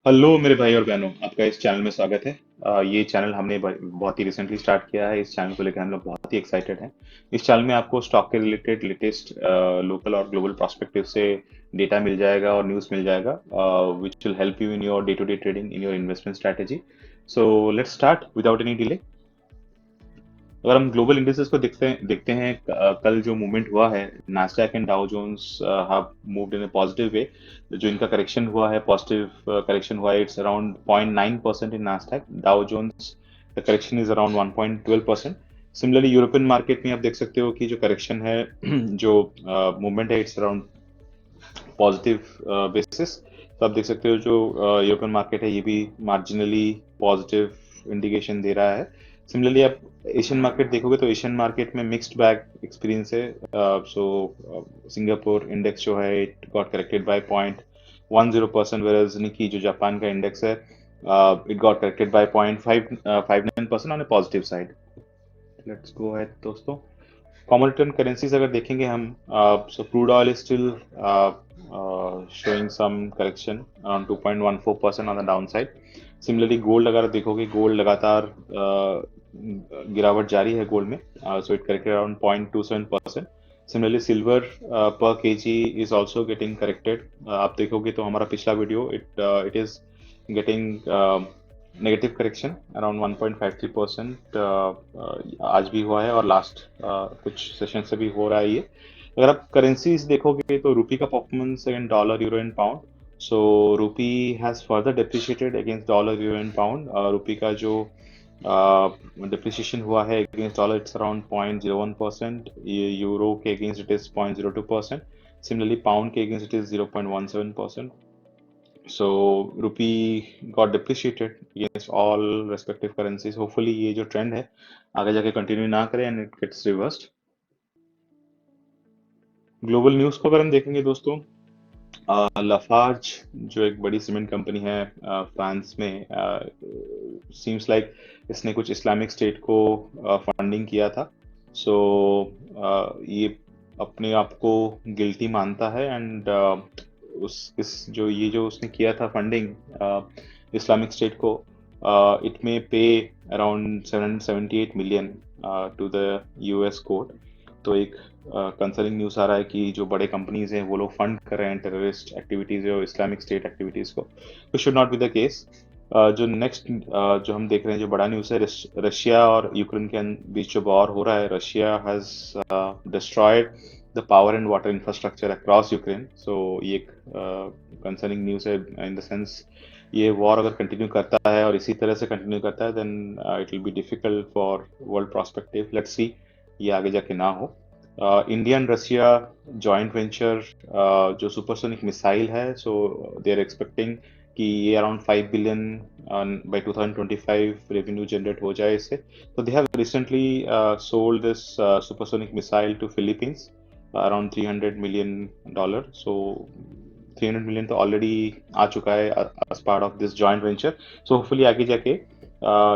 Hello मेरे भाई और बहनों, आपका इस चैनल में स्वागत है। ये चैनल हमने बहुत ही रिसेंटली स्टार्ट किया है। इस चैनल को लेकर हम लोग बहुत ही एक्साइटेड हैं। इस चैनल में आपको स्टॉक के रिलेटेड लेटेस्ट लोकल और ग्लोबल पर्सपेक्टिव से डेटा मिल जाएगा और न्यूज़ मिल जाएगा, which will help you in your day to day trading, in your investment strategy. So let's start without any delay. अगर हम ग्लोबल इंडिसेस को देखते हैं, कल जो मूवमेंट हुआ है, Nasdaq and Dow Jones have moved in a positive way. जो इनका करेक्शन हुआ है, पॉजिटिव करेक्शन हुआ है, it's around 0.9% in Nasdaq. Dow Jones the correction is around 1.12%। Similarly European market में आप देख सकते हो कि जो करेक्शन है जो मूवमेंट है, इट्स अराउंड पॉजिटिव बेसिस। तो आप देख सकते हो जो यूरोपियन मार्केट है, ये भी मार्जिनली पॉजिटिव इंडिकेशन दे रहा है। सिमिलरली आप एशियन मार्केट देखोगे तो एशियन मार्केट में मिक्स्ड बैग एक्सपीरियंस है। सो सिंगापुर इंडेक्स जो है, it got corrected by 0.10%, whereas Nikkei जो जापान का इंडेक्स है, it got corrected by 0.59% on a positive side. Let's go ahead दोस्तों। कॉमोडिटी करेंसीज अगर देखेंगे हम, so crude oil is still showing some correction around 2.14% on the downside. Similarly gold अगर देखोगे, gold लगातार गिरावट जारी है गोल्ड में, सो it corrected around 0.27%. Similarly silver per KG is also getting corrected. आप देखोगे तो हमारा पिछला video, it is getting negative correction around 1.53%। आज भी हुआ है और लास्ट कुछ सेशन से भी हो रहा है ये। अगर आप करेंसीज देखोगे तो रूपी का performance against dollar, euro and pound. So rupee has further depreciated against dollar, euro and pound. Rupee का जो डिप्रिसिएशन हुआ है against dollar, it's around 0.01%। Euro के against it is 0.02%। Similarly pound के against it is 0.17%. So rupee got depreciated against all respective currencies. Hopefully ये जो trend है आगे जाके कंटिन्यू ना करे and it gets reversed. Global news को अगर हम देखेंगे दोस्तों, लाफार्ज जो एक बड़ी सीमेंट कंपनी है फ्रांस में, सीम्स लाइक इसने कुछ इस्लामिक स्टेट को फंडिंग किया था। सो ये अपने आप को गिल्टी मानता है एंड उस इस जो उसने किया था फंडिंग इस्लामिक स्टेट को, it may pay around 778 million to the US court. तो एक कंसर्निंग न्यूज़ आ रहा है कि जो बड़े कंपनीज हैं वो लोग फंड कर रहे हैं टेररिस्ट एक्टिविटीज़ और इस्लामिक स्टेट एक्टिविटीज़ को। तो should not be the case. जो नेक्स्ट जो हम देख रहे हैं, जो बड़ा न्यूज़ है, रशिया और यूक्रेन के बीच जो वॉर हो रहा है, Russia has destroyed the power and water infrastructure across Ukraine. So ये एक कंसर्निंग न्यूज़ है इन द सेंस, ये वॉर अगर कंटिन्यू करता है और इसी तरह से कंटिन्यू करता है, then it will be difficult for world prospective. Let's see ये आगे जाके ना हो। India and Russia joint venture जो सुपरसोनिक मिसाइल है, सो दे आर एक्सपेक्टिंग कि ये around 5 billion bye 2025 revenue generate हो जाए इससे। तो they have recently sold this supersonic missile to Philippines around $300 million। So 300 million तो ऑलरेडी आ चुका है as part of this joint venture. So hopefully आगे जाके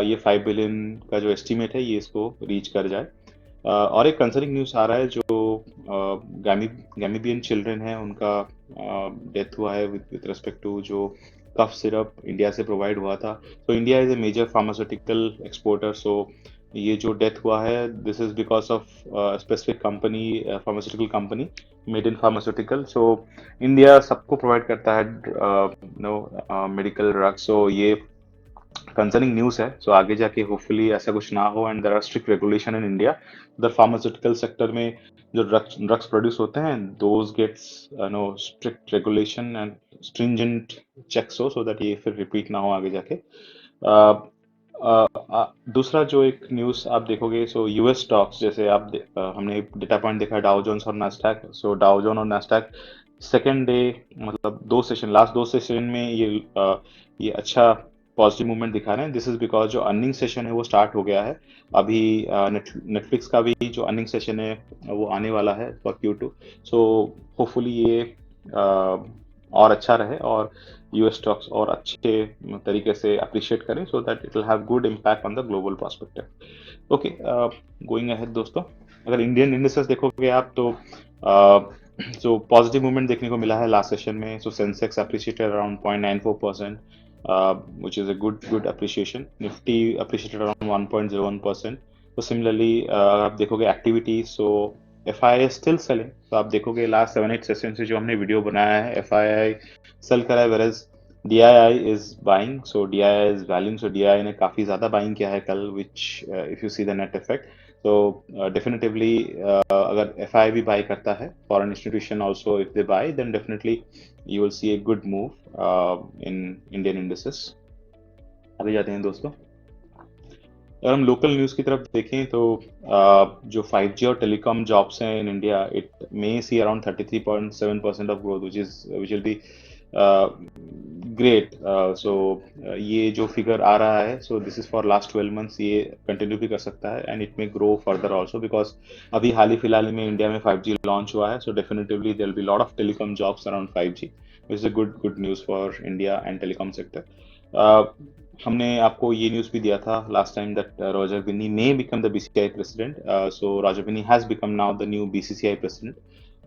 ये 5 बिलियन का जो एस्टिमेट है ये इसको रीच कर जाए। और एक कंसर्निंग न्यूज़ आ रहा है, जो गैमीबियन चिल्ड्रन है उनका डेथ हुआ है विद रिस्पेक्ट टू जो कफ सिरप इंडिया से प्रोवाइड हुआ था। तो India is a major pharmaceutical exporter. So ये जो डेथ हुआ है, this is because of specific company, pharmaceutical company made in pharmaceutical. So India सबको प्रोवाइड करता है नो मेडिकल ड्रग्स। सो ये कंसर्निंग न्यूज़ है। सो आगे जाके होपफुली ऐसा कुछ ना हो and there are strict regulation in India. उधर फार्मास्यूटिकल सेक्टर में जो ड्रग्स प्रोड्यूस होते हैं, those gets no strict regulation and stringent checks हो, सो दैट ये फिर रिपीट ना हो आगे जाके। दूसरा जो एक न्यूज़ आप देखोगे, सो यूएस स्टॉक्स जैसे हमने डेटा पॉइंट देखा डाउ जोन्स और नास्डैक। सो डाउ जोन और नास्डैक सेकेंड डे, मतलब लास्ट दो सेशन में ये अच्छा पॉजिटिव मूवमेंट दिखा रहे हैं। दिस इज बिकॉज जो अर्निंग सेशन है वो स्टार्ट हो गया है अभी। नेटफ्लिक्स का भी जो अर्निंग सेशन है वो आने वाला है फॉर Q2। सो होपफुली ये और अच्छा रहे और यूएस स्टॉक्स और अच्छे तरीके से अप्रिशिएट करें, so that it will have good impact on the global perspective. Okay, going ahead दोस्तों, अगर इंडियन इंडिसेस देखोगे आप तो जो पॉजिटिव मूवमेंट देखने को मिला है लास्ट सेशन में, so Sensex appreciated around 0.94%। which is a good appreciation. Nifty appreciated around 1.01%. तो similarly अगर आप देखोगे एक्टिविटी, सो FII स्टिल सेलिंग. तो आप देखोगे लास्ट 7-8 सेशन से जो हमने वीडियो बनाया है, FII सेल करा है, whereas DII is buying. So DII is valuing. So DII ने काफी ज्यादा बाइंग किया है कल, which if you see the net effect. So definitely अगर FII भी बाई करता है, foreign institution also if they buy, then definitely you will see a good move in Indian indices. आगे जाते हैं दोस्तों. अगर हम लोकल न्यूज़ की तरफ देखें तो जो 5G और टेलीकॉम जॉब्स हैं in India, it may see around 33.7% of growth, which will be great. So ये जो फिगर आ रहा है, so this is for last 12 months, ये कंटिन्यू भी कर सकता है and it may grow further also, because अभी हाल ही फिलहाल में इंडिया में 5G लॉन्च हुआ है. So definitely there will be lot of telecom jobs around 5G, which is a good news for India and telecom sector. हमने आपको ये न्यूज़ भी दिया था last time that Roger Binny may become the BCCI president. So Roger Binny has become now the new BCCI president,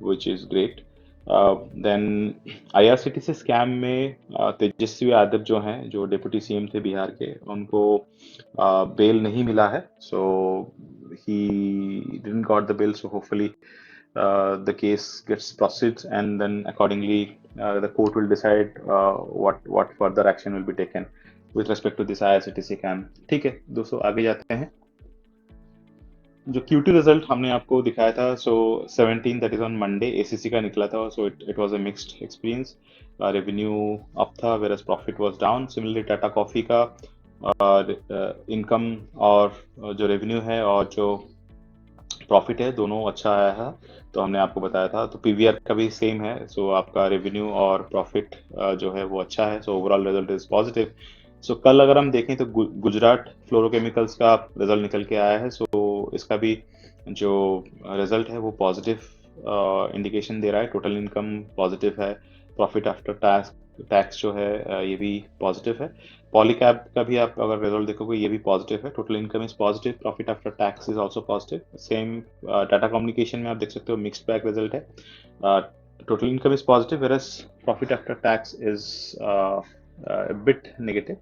which is great. Then IRCTC scam में तेजस्वी यादव जो हैं, जो डिप्टी CM थे बिहार के, उनको बेल नहीं मिला है. So he didn't got the bail. So hopefully the case gets proceeds, and then accordingly the court will decide what further action will be taken with respect to this IRCTC scam. ठीक है दोस्तों, आगे जाते हैं. जो Q2 result हमने आपको दिखाया था, so 17 that is on Monday, ACC का निकला था. So it was a mixed experience. Revenue up था, whereas profit was down. Similarly Tata coffee का इनकम और जो रेवेन्यू है और जो प्रॉफिट है, दोनों अच्छा आया है. तो हमने आपको बताया था. तो PVR का भी सेम है. सो आपका रेवेन्यू और प्रॉफिट जो है वो अच्छा है. So overall result is positive. So कल अगर हम देखें तो गुजरात फ्लोरोकेमिकल्स का रिजल्ट निकल के आया है. सो इसका भी जो रिजल्ट है वो पॉजिटिव इंडिकेशन दे रहा है. टोटल इनकम पॉजिटिव है, प्रॉफिट आफ्टर टैक्स जो है ये भी पॉजिटिव है. पॉलीकैब का भी आप अगर रिजल्ट देखोगे, ये भी पॉजिटिव है. Total income is positive, profit after tax is also positive. Same Tata communication में आप देख सकते हो मिक्स्ड बैग रिजल्ट है. Total income is positive, versus profit after tax is bit negative.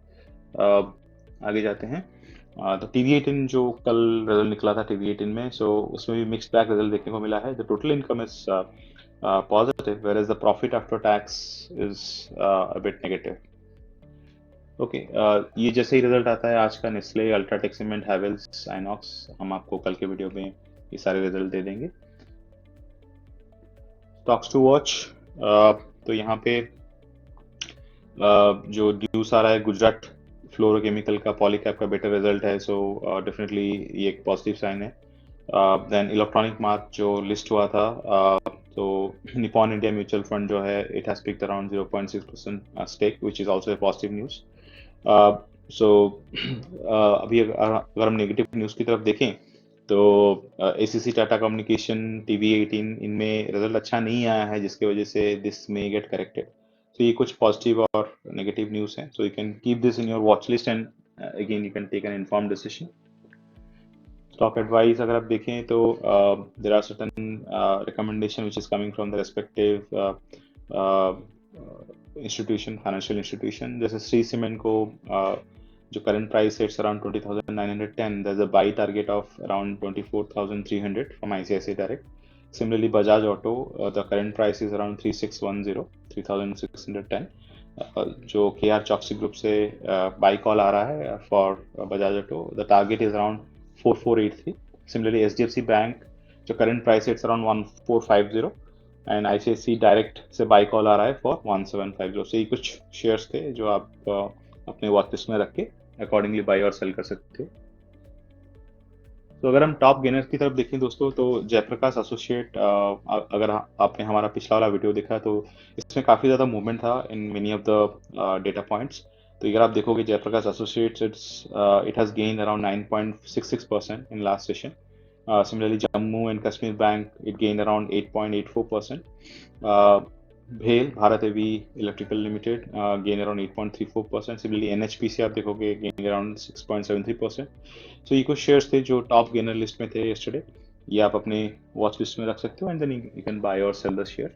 आगे जाते हैं. तो TV18 जो कल रिजल्ट निकला था TV18 में, सो उसमें भी मिक्स्ड बैग रिजल्ट देखने को मिला है. The total income is positive, whereas the profit after tax is a bit negative. Okay, ये जैसे ही रिजल्ट आता है आज का, Nestle, UltraTech cement, Havells, INOX, हम आपको कल के वीडियो में ये सारे रिजल्ट दे देंगे. Stocks to watch. तो यहाँ पे जो न्यूज़ आ रहा है, गुजरात फ्लोरोकेमिकल का, पॉलीकैब का बेटर रिजल्ट है. सो डेफिनेटली ये एक पॉजिटिव साइन है. देन इलेक्ट्रॉनिक मार्क जो लिस्ट हुआ था, तो निपॉन इंडिया म्यूचुअल फंड जो है, it has picked around 0.6% stake, which is also a positive news. So अभी अगर हम नेगेटिव न्यूज़ की तरफ देखें तो ACC, टाटा कम्युनिकेशन, TV18, इनमें रिजल्ट अच्छा नहीं आया है, जिसकी वजह से दिस मे गेट करेक्टेड. तो ये कुछ पॉजिटिव और नेगेटिव न्यूज़ हैं. So you can keep this in your watch list and again you can take an informed decision. Stock advice अगर आप देखें तो there are certain recommendation which is coming from the respective institution, financial institution. जैसे Shree cement को जो current price है, it's around 20,910. There is a buy target of around 24,300 from ICICI direct. Similarly, Bajaj Auto, the current price is around 3610, 3610. जो KR चौकसी group से by call आ रहा है for Bajaj auto. The target is around 4483. Similarly, HDFC bank जो current price है, it's around 1450, and ICICI direct से by call आ रहा है फॉर 1750. so ये कुछ शेयर्स थे जो आप अपने वॉच लिस्ट में रख के अकॉर्डिंगली बाई और सेल कर सकते हो. तो अगर हम टॉप गेनर्स की तरफ देखें दोस्तों, तो जयप्रकाश एसोसिएट, अगर आपने हमारा पिछला वाला वीडियो देखा तो इसमें काफ़ी ज़्यादा मूवमेंट था in many of the data points. तो अगर आप देखोगे Jaiprakash associates, it has gain around 9.66% in last session. Similarly, Jammu and Kashmir Bank, it gained around 8.84%. भेल, Bharat heavy electrical limited, gain around 8.34%. Similarly NHPC आप देखोगे गेन अराउंड 6.73%. सो ये कुछ shares थे जो टॉप गेनर लिस्ट में थे yesterday. ये आप अपने वॉच लिस्ट में रख सकते हो and then you can buy और sell the share.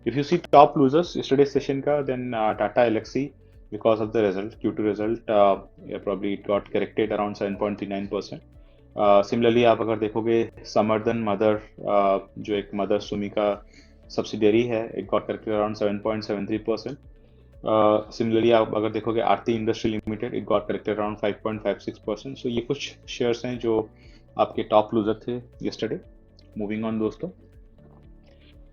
If you see top losers yesterday session का, then Tata Elxsi because of the result, Q2 result, yeah, probably it got corrected around 7.39%. Similarly आप अगर देखोगे समर्दन mother, जो एक मदर सुमी का subsidiary है, it got corrected around 7.73%. Similarly आप अगर देखोगे Aarti industry limited, it got corrected around 5.56%. So ये कुछ शेयर्स हैं जो आपके टॉप लूजर थे yesterday. मूविंग ऑन दोस्तों,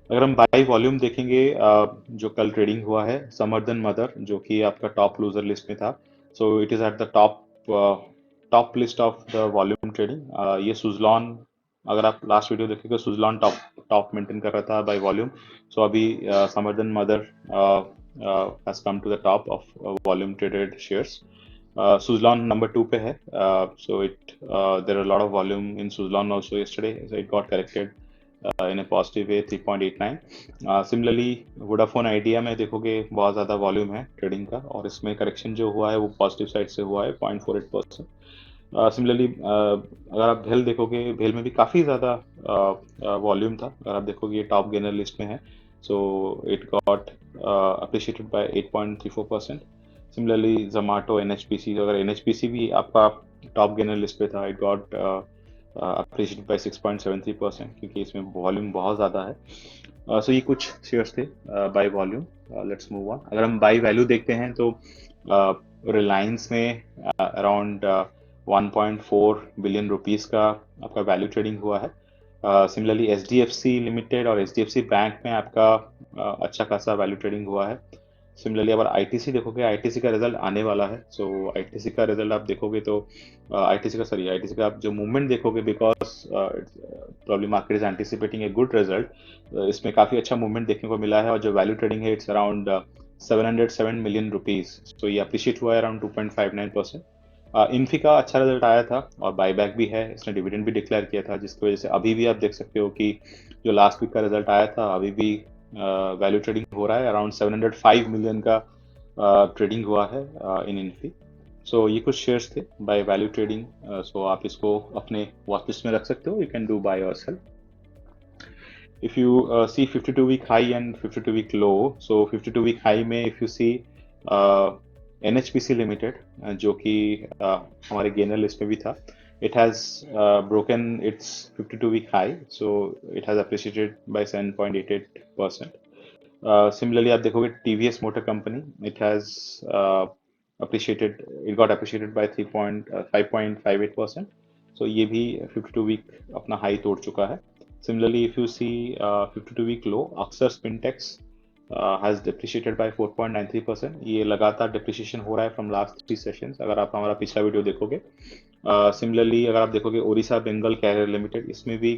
अगर हम बाई वॉल्यूम देखेंगे, जो कल ट्रेडिंग हुआ है, समर्दन मदर जो कि आपका टॉप लूजर लिस्ट में था, so it is at the top list of the volume trading. ये सुजलॉन, अगर आप लास्ट वीडियो देखेंगे, सुजलॉन टॉप टॉप मेंटेन कर रहा था बाई वॉल्यूम. सो अभी Samvardhana Motherson has come to the top of volume traded shares. Suzlon number 2 पे है, so there are a lot of volume in Suzlon also yesterday, so it got corrected in a positive way 3.89. Similarly Vodafone Idea में देखोगे बहुत ज़्यादा volume है trading का, और इसमें करेक्शन जो हुआ है वो पॉजिटिव साइड से हुआ है 0.48%. सिमिलरली अगर आप भेल देखोगे, भेल में भी काफ़ी ज़्यादा वॉल्यूम था. अगर आप देखोगे ये टॉप गेनर लिस्ट में है, so it got appreciated bye 8.34%. Similarly Zomato, NHPC, अगर एनएचपीसी भी आपका टॉप गेनर लिस्ट पे था, इट गॉट अप्रिशिएटेड बाय 6.73%, क्योंकि इसमें वॉल्यूम बहुत ज़्यादा है. सो ये कुछ शेयर्स थे by volume. Let's move on. अगर हम बाय वैल्यू देखते हैं तो रिलायंस में अराउंड 1.4 बिलियन रुपीस का आपका वैल्यू ट्रेडिंग हुआ है. सिमिलरली एचडीएफसी लिमिटेड और एचडीएफसी बैंक में आपका अच्छा खासा वैल्यू ट्रेडिंग हुआ है. सिमिलरली अगर आईटीसी देखोगे, आईटीसी का रिजल्ट आने वाला है. सो आईटीसी का रिजल्ट आप देखोगे तो आईटीसी का आप जो मूवमेंट देखोगे, because probably market is anticipating a good result, इसमें काफ़ी अच्छा मूवमेंट देखने को मिला है. और जो वैल्यू ट्रेडिंग है, इट्स अराउंड 707 मिलियन रुपीज. सो ये अप्रिशिएट हुआ है अराउंड 2.59%. इन्फी का अच्छा रिजल्ट आया था और बायबैक भी है, इसने डिविडेंड भी डिक्लेयर किया था, जिसकी वजह से अभी भी आप देख सकते हो कि जो लास्ट वीक का रिजल्ट आया था, अभी भी वैल्यू ट्रेडिंग हो रहा है. अराउंड 705 मिलियन का ट्रेडिंग हुआ है इन इन्फी. सो ये कुछ शेयर्स थे बाय वैल्यू ट्रेडिंग. सो आप इसको अपने वॉच लिस्ट में रख सकते हो. यू कैन डू बाय और cell. If you see 52-week high and 52-week low, so 52-week high में if you see NHPC Limited, जो कि हमारे गेनर लिस्ट में भी था, it has broken its 52-week high, so it has appreciated by 7.88%. Similarly आप देखोगे TVS Motor Company, it has it got appreciated by 5.58%. So ये भी 52-week अपना हाई तोड़ चुका है. Similarly, if you see 52-week low, Axar Spintex has depreciated by 4.93%. ये लगातार depreciation हो रहा है from last 3 sessions, अगर आप हमारा पिछला वीडियो देखोगे. Similarly, अगर आप देखोगे ओडिशा बंगाल कैरियर लिमिटेड, इसमें भी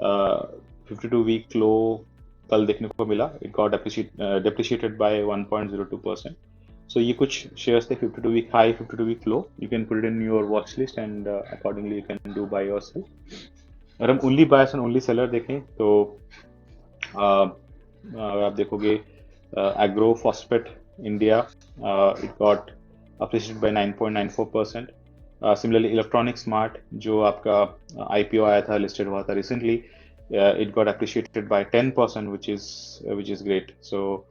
52-week low कल देखने को मिला. It got depreciated by 1.02%. So ये कुछ शेयर्स थे 52-week high, 52-week low. You can put it in your watch list and accordingly you can do buy or sell. अगर हम only buyers and only seller देखें तो अगर आप देखोगे agro phosphate India, it got appreciated by 9.94%. Similarly electronic smart, जो आपका IPO आया था, लिस्टेड हुआ था recently, it got appreciated by 10%, which is great. So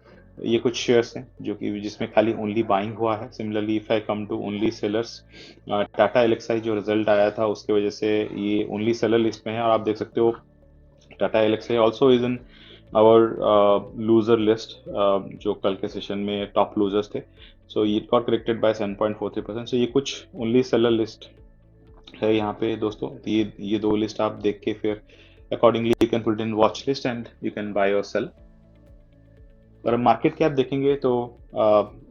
ये कुछ शेयर्स हैं जो कि जिसमें खाली ओनली बाइंग हुआ है. Similarly if I come to only sellers, Tata Elxsi जो रिजल्ट आया था उसके वजह से ये ओनली सेलर लिस्ट में है. और आप देख सकते हो Tata Elxsi also is in our loser list, जो कल के सेशन में टॉप लूजर्स थे. सो ये गॉट करेक्टेड बाय 7.43%. सो ये कुछ ओनली सेलर लिस्ट है यहाँ पे दोस्तों. ये दो लिस्ट आप देख के फिर accordingly you can put in watch list and you can buy और सेल. अगर हम मार्केट कैप देखेंगे तो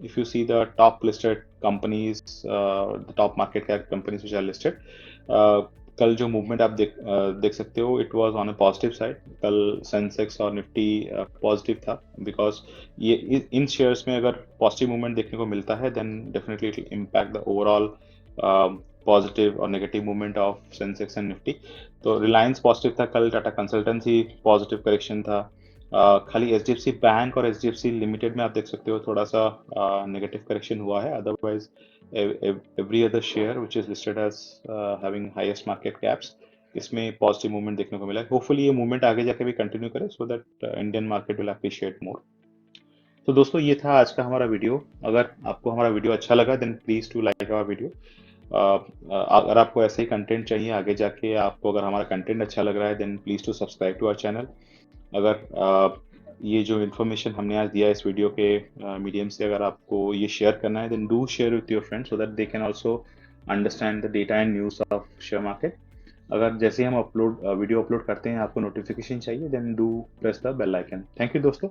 if you see the top listed companies, the top market cap companies which are listed, कल जो मूवमेंट आप देख सकते हो, it was on a positive side. कल सेंसेक्स और निफ्टी पॉजिटिव था, बिकॉज ये इन शेयर्स में अगर पॉजिटिव मूवमेंट देखने को मिलता है then definitely it will impact the overall positive और negative movement of Sensex and Nifty. तो रिलायंस पॉजिटिव था कल, टाटा कंसल्टेंसी पॉजिटिव करेक्शन था. खाली एचडीएफसी बैंक और एचडीएफसी लिमिटेड में आप देख सकते हो थोड़ा सा नेगेटिव करेक्शन हुआ है. Otherwise every other share which is listed as having highest market caps, इसमें पॉजिटिव मूवमेंट देखने को मिला है. होपफुली ये मूवमेंट आगे जाके भी कंटिन्यू करे, so that Indian market will appreciate more. तो दोस्तों ये था आज का हमारा वीडियो। अगर आपको हमारा वीडियो अच्छा लगा then please to like our video. अगर आपको ऐसे ही कंटेंट चाहिए आगे जाके, आपको अगर हमारा कंटेंट अच्छा लग रहा है then please to subscribe to our channel. अगर ये जो इन्फॉर्मेशन हमने आज दिया इस वीडियो के मीडियम से, अगर आपको ये शेयर करना है then do share with your friends so that they can also understand the data and news of share market. अगर जैसे ही हम वीडियो अपलोड करते हैं आपको नोटिफिकेशन चाहिए then do press the bell icon. Thank you दोस्तों।